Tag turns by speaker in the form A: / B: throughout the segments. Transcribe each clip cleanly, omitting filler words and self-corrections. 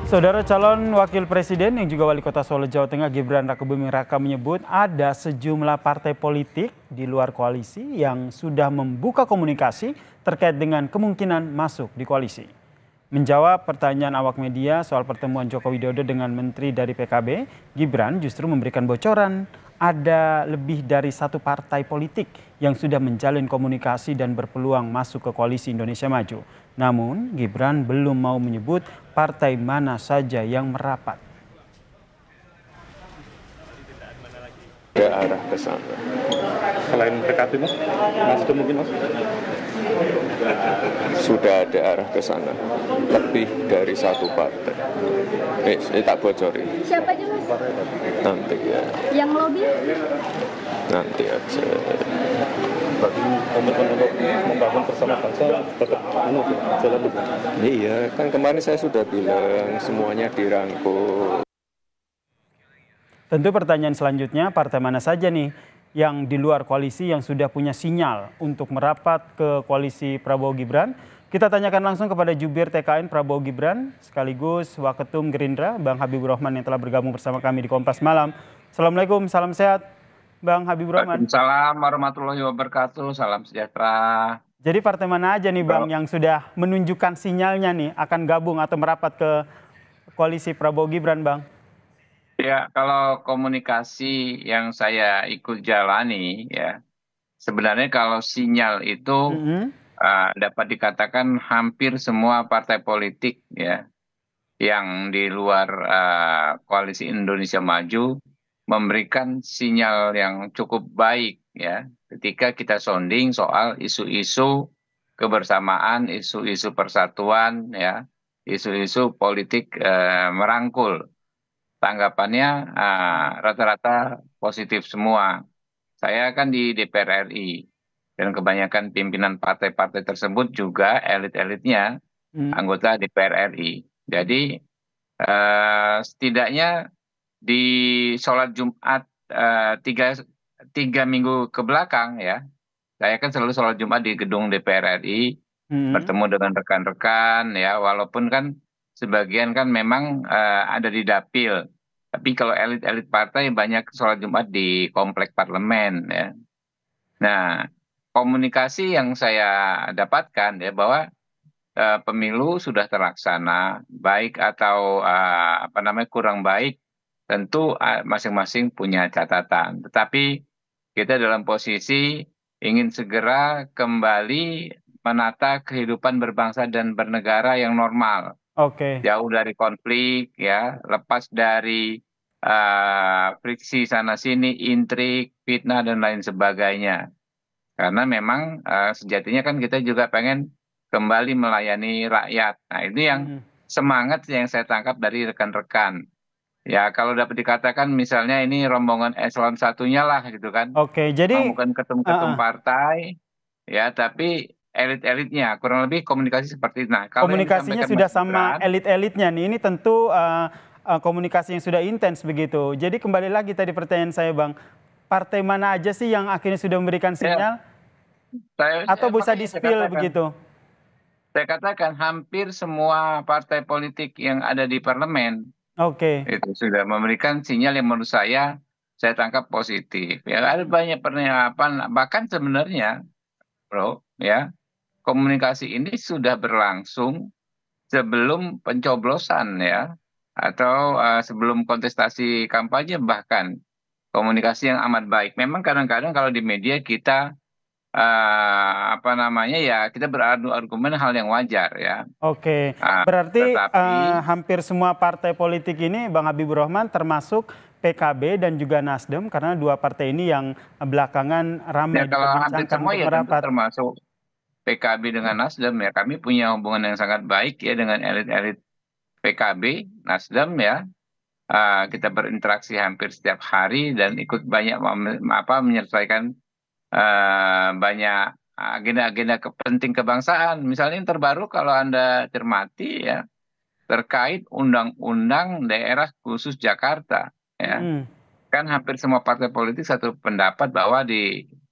A: Saudara calon wakil presiden yang juga wali kota Solo, Jawa Tengah, Gibran Rakebuming Raka menyebut ada sejumlah partai politik di luar koalisi yang sudah membuka komunikasi terkait dengan kemungkinan masuk di koalisi. Menjawab pertanyaan awak media soal pertemuan Joko Widodo dengan menteri dari PKB, Gibran justru memberikan bocoran ada lebih dari satu partai politik yang sudah menjalin komunikasi dan berpeluang masuk ke koalisi Indonesia Maju. Namun, Gibran belum mau menyebut partai mana saja yang merapat.
B: Ada arah ke sana.
C: Selain PKB mas, Nasdem mungkin mas?
B: Sudah ada arah ke sana. Lebih dari satu partai. Saya tak bocorin.
D: Siapa aja mas?
B: Nanti ya.
D: Yang lobby?
B: Nanti aja.
C: Berarti komitmen untuk membangun bersama bangsa tetap jalan dulu.
B: Iya, kan kemarin saya sudah bilang semuanya dirangkul.
A: Tentu pertanyaan selanjutnya, partai mana saja nih yang di luar koalisi yang sudah punya sinyal untuk merapat ke koalisi Prabowo Gibran? Kita tanyakan langsung kepada Jubir TKN Prabowo Gibran sekaligus Waketum Gerindra, Bang Habibur Rahman yang telah bergabung bersama kami di Kompas Malam. Assalamualaikum, salam sehat Bang Habibur Rahman.
E: Waalaikumsalam warahmatullahi wabarakatuh, salam sejahtera.
A: Jadi partai mana aja nih Bang yang sudah menunjukkan sinyalnya nih akan gabung atau merapat ke koalisi Prabowo Gibran, Bang?
E: Ya, kalau komunikasi yang saya ikut jalani ya, sebenarnya kalau sinyal itu dapat dikatakan hampir semua partai politik ya yang di luar koalisi Indonesia Maju memberikan sinyal yang cukup baik ya ketika kita sounding soal isu-isu kebersamaan, isu-isu persatuan ya, isu-isu politik merangkul. Tanggapannya rata-rata positif semua. Saya kan di DPR RI dan kebanyakan pimpinan partai-partai tersebut juga elit-elitnya anggota DPR RI. Jadi setidaknya di sholat Jumat tiga minggu ke belakang ya, saya kan selalu sholat Jumat di gedung DPR RI, bertemu dengan rekan-rekan ya, walaupun kan sebagian kan memang ada di dapil, tapi kalau elit-elit partai banyak sholat Jumat di komplek parlemen ya. Nah, komunikasi yang saya dapatkan ya bahwa pemilu sudah terlaksana, baik atau kurang baik, tentu masing-masing punya catatan. Tetapi kita dalam posisi ingin segera kembali menata kehidupan berbangsa dan bernegara yang normal.
A: Oke.
E: Jauh dari konflik, ya, lepas dari friksi sana sini, intrik, fitnah dan lain sebagainya. Karena memang sejatinya kan kita juga pengen kembali melayani rakyat. Nah, ini yang semangat yang saya tangkap dari rekan-rekan. Ya, kalau dapat dikatakan misalnya ini rombongan eselon satunya lah gitu kan.
A: Oke, jadi
E: Bukan ketum-ketum partai, ya, tapi elit-elitnya kurang lebih komunikasi seperti itu. Nah, kalau yang
A: komunikasinya
E: disampaikan
A: sudah
E: Mas
A: sama
E: Gibran,
A: elit-elitnya nih. Ini tentu komunikasi yang sudah intens begitu. Jadi kembali lagi tadi pertanyaan saya, Bang. Partai mana aja sih yang akhirnya sudah memberikan sinyal? Atau bisa di-spill begitu?
E: Saya katakan hampir semua partai politik yang ada di parlemen
A: Oke.
E: itu sudah memberikan sinyal yang menurut saya tangkap positif. Ya, ada banyak pernyataan, bahkan sebenarnya, Bro, ya, komunikasi ini sudah berlangsung sebelum pencoblosan ya, atau sebelum kontestasi kampanye, bahkan komunikasi yang amat baik. Memang kadang-kadang kalau di media kita ya kita beradu argumen hal yang wajar ya.
A: Oke, berarti
E: Tetapi
A: hampir semua partai politik ini, Bang Habibur Rahman, termasuk PKB dan juga Nasdem, karena dua partai ini yang belakangan ramai
E: ya, kalau hampir
A: diperbincangkan
E: semua
A: untuk
E: ya tentu
A: merapat.
E: termasuk PKB dengan Nasdem ya, kami punya hubungan yang sangat baik ya dengan elit-elit PKB, Nasdem ya. Kita berinteraksi hampir setiap hari dan ikut banyak menyelesaikan banyak agenda-agenda penting kebangsaan. Misalnya yang terbaru kalau Anda cermati ya, terkait undang-undang daerah khusus Jakarta ya. Kan hampir semua partai politik satu pendapat bahwa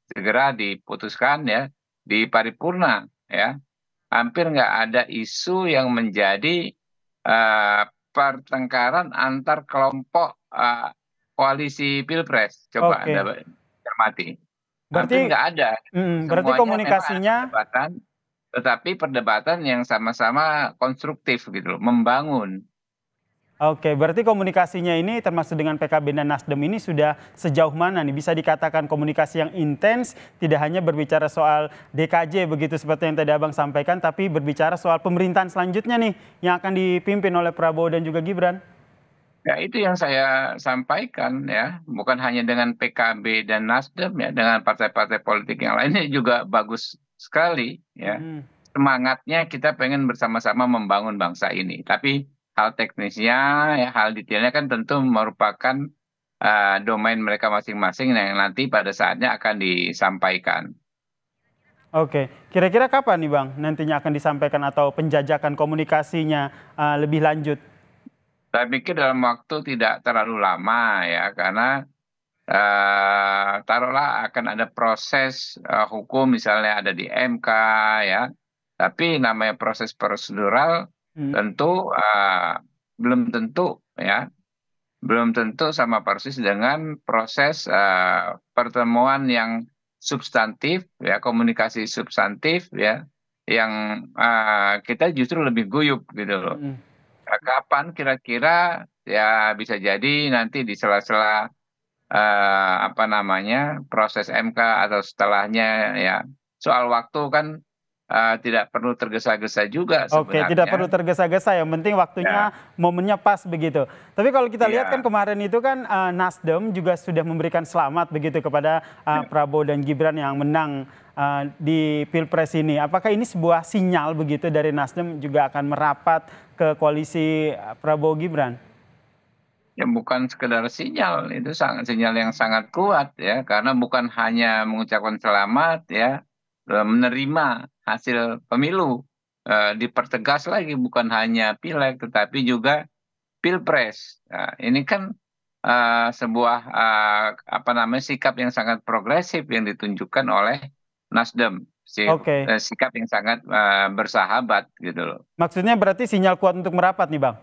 E: segera diputuskan ya di paripurna ya. Hampir nggak ada isu yang menjadi pertengkaran antar kelompok koalisi Pilpres. Coba
A: Oke.
E: Anda cermati.
A: Berarti
E: Hampir nggak ada.
A: berarti
E: Semuanya memang ada
A: komunikasinya
E: perdebatan, tetapi perdebatan yang sama-sama konstruktif gitu loh, membangun.
A: Oke, berarti komunikasinya ini termasuk dengan PKB dan Nasdem ini sudah sejauh mana nih? Bisa dikatakan komunikasi yang intens, tidak hanya berbicara soal DKJ begitu seperti yang tadi Abang sampaikan, tapi berbicara soal pemerintahan selanjutnya nih yang akan dipimpin oleh Prabowo dan juga Gibran.
E: Ya itu yang saya sampaikan ya, bukan hanya dengan PKB dan Nasdem ya, dengan partai-partai politik yang lainnya juga bagus sekali ya.
A: Mm-mm.
E: Semangatnya kita pengen bersama-sama membangun bangsa ini. Tapi hal teknisnya, ya, hal detailnya kan tentu merupakan domain mereka masing-masing yang nanti pada saatnya akan disampaikan.
A: Oke, kira-kira kapan nih Bang nantinya akan disampaikan atau penjajakan komunikasinya lebih lanjut?
E: Saya pikir dalam waktu tidak terlalu lama ya, karena taruhlah akan ada proses hukum misalnya ada di MK ya, tapi namanya proses prosedural
A: Hmm.
E: tentu belum tentu ya, belum tentu sama persis dengan proses pertemuan yang substantif ya, komunikasi substantif ya, yang kita justru lebih guyup gitu loh.
A: Mm-mm.
E: Kapan kira-kira ya, bisa jadi nanti di sela-sela apa namanya proses MK atau setelahnya ya. Soal waktu kan tidak perlu tergesa-gesa juga
A: Oke, tidak perlu
E: sebenarnya.
A: tergesa-gesa, yang penting
E: Ya,
A: waktunya, momennya pas begitu. Tapi kalau kita lihat kan
E: iya.
A: kemarin itu kan Nasdem juga sudah memberikan selamat begitu kepada Prabowo dan Gibran yang menang di Pilpres ini. Apakah ini sebuah sinyal begitu dari Nasdem juga akan merapat ke koalisi Prabowo Gibran?
E: Ya bukan sekedar sinyal, itu sangat sinyal yang sangat kuat ya, karena bukan hanya mengucapkan selamat ya, menerima hasil pemilu, dipertegas lagi bukan hanya pileg tetapi juga pilpres. Nah, ini kan sebuah apa namanya sikap yang sangat progresif yang ditunjukkan oleh Nasdem,
A: Oke,
E: sikap yang sangat bersahabat gitu loh.
A: maksudnya berarti sinyal kuat untuk merapat nih Bang?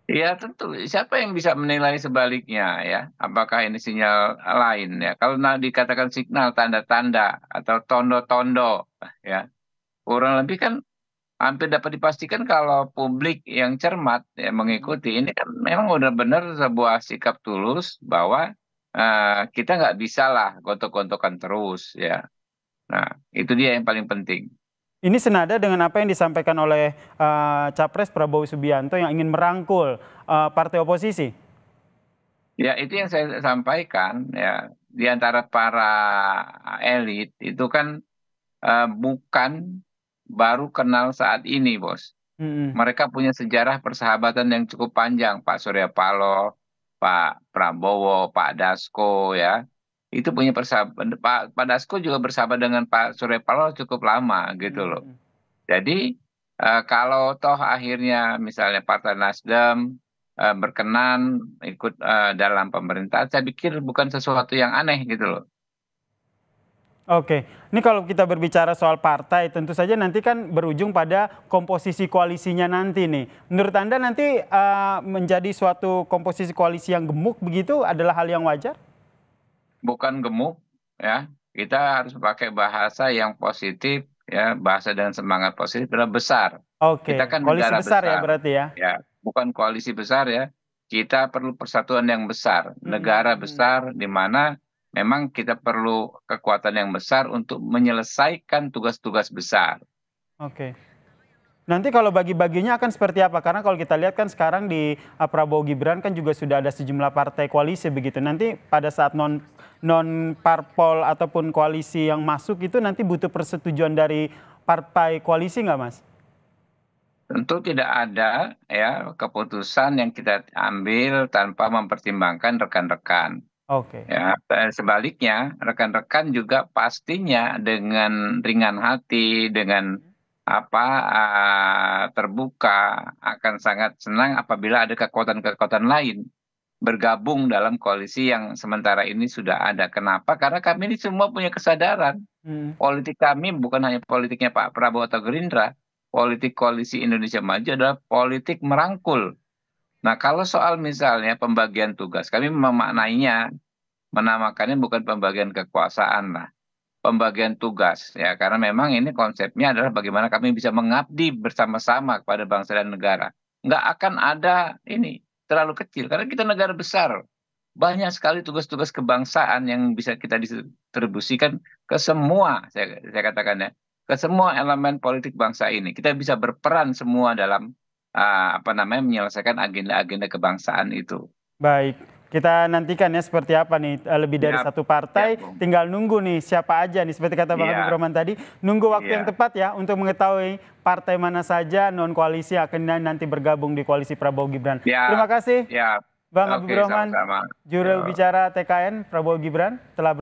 E: Ya tentu, siapa yang bisa menilai sebaliknya ya? Apakah ini sinyal lain ya? Kalau dikatakan signal, tanda-tanda atau tondo-tondo ya, kurang lebih kan hampir dapat dipastikan kalau publik yang cermat ya mengikuti ini kan memang udah benar sebuah sikap tulus bahwa kita nggak bisa lah gontok-gontokan terus ya. Nah, itu dia yang paling penting.
A: Ini senada dengan apa yang disampaikan oleh Capres Prabowo Subianto yang ingin merangkul partai oposisi.
E: Ya, itu yang saya sampaikan ya, di antara para elit itu kan bukan baru kenal saat ini, Bos.
A: Mm-mm.
E: Mereka punya sejarah persahabatan yang cukup panjang, Pak Surya Paloh, Pak Prabowo, Pak Dasko ya. Itu punya persahabatan. Pak Dasko juga bersahabat dengan Pak Surya Paloh cukup lama gitu loh.
A: Mm-mm.
E: Jadi kalau toh akhirnya misalnya Partai Nasdem berkenan ikut dalam pemerintahan, saya pikir bukan sesuatu yang aneh gitu loh.
A: Oke, ini kalau kita berbicara soal partai, tentu saja nanti kan berujung pada komposisi koalisinya nanti nih. Menurut Anda nanti menjadi suatu komposisi koalisi yang gemuk begitu adalah hal yang wajar?
E: Bukan gemuk ya, kita harus pakai bahasa yang positif ya, bahasa dengan semangat positif adalah besar. Kita
A: Oke,
E: kan
A: koalisi
E: negara
A: besar ya
E: besar
A: berarti ya?
E: ya, bukan koalisi besar ya. Kita perlu persatuan yang besar, negara
A: Mm-mm.
E: besar di mana memang kita perlu kekuatan yang besar untuk menyelesaikan tugas-tugas besar.
A: Oke. Nanti kalau bagi-baginya akan seperti apa? Karena kalau kita lihat kan sekarang di Prabowo Gibran kan juga sudah ada sejumlah partai koalisi begitu. Nanti pada saat non parpol ataupun koalisi yang masuk itu nanti butuh persetujuan dari partai koalisi nggak Mas?
E: Tentu tidak ada ya keputusan yang kita ambil tanpa mempertimbangkan rekan-rekan.
A: Oke.
E: Ya, sebaliknya rekan-rekan juga pastinya dengan ringan hati, dengan apa terbuka akan sangat senang apabila ada kekuatan-kekuatan lain bergabung dalam koalisi yang sementara ini sudah ada. Kenapa? Karena kami ini semua punya kesadaran.
A: Mm.
E: Politik kami bukan hanya politiknya Pak Prabowo atau Gerindra. Politik koalisi Indonesia Maju adalah politik merangkul. Nah, kalau soal misalnya pembagian tugas, kami menamakannya bukan pembagian kekuasaan lah, pembagian tugas ya, karena memang ini konsepnya adalah bagaimana kami bisa mengabdi bersama-sama kepada bangsa dan negara. Nggak akan ada ini terlalu kecil karena kita negara besar. Banyak sekali tugas-tugas kebangsaan yang bisa kita distribusikan ke semua, saya katakan ya, ke semua elemen politik bangsa ini. Kita bisa berperan semua dalam menyelesaikan agenda-agenda kebangsaan itu.
A: Baik, kita nantikan ya seperti apa nih, lebih dari
E: Siap,
A: satu partai,
E: Bung.
A: tinggal nunggu nih siapa aja nih, seperti kata Bang
E: Iya,
A: Habibur Rahman tadi, nunggu waktu
E: iya.
A: yang tepat ya untuk mengetahui partai mana saja non koalisi akan nanti bergabung di koalisi Prabowo Gibran.
E: Siap,
A: Terima kasih
E: siap.
A: Bang
E: Oke,
A: Habibur Rahman,
E: sama-sama.
A: juru
E: Yo.
A: bicara TKN Prabowo Gibran telah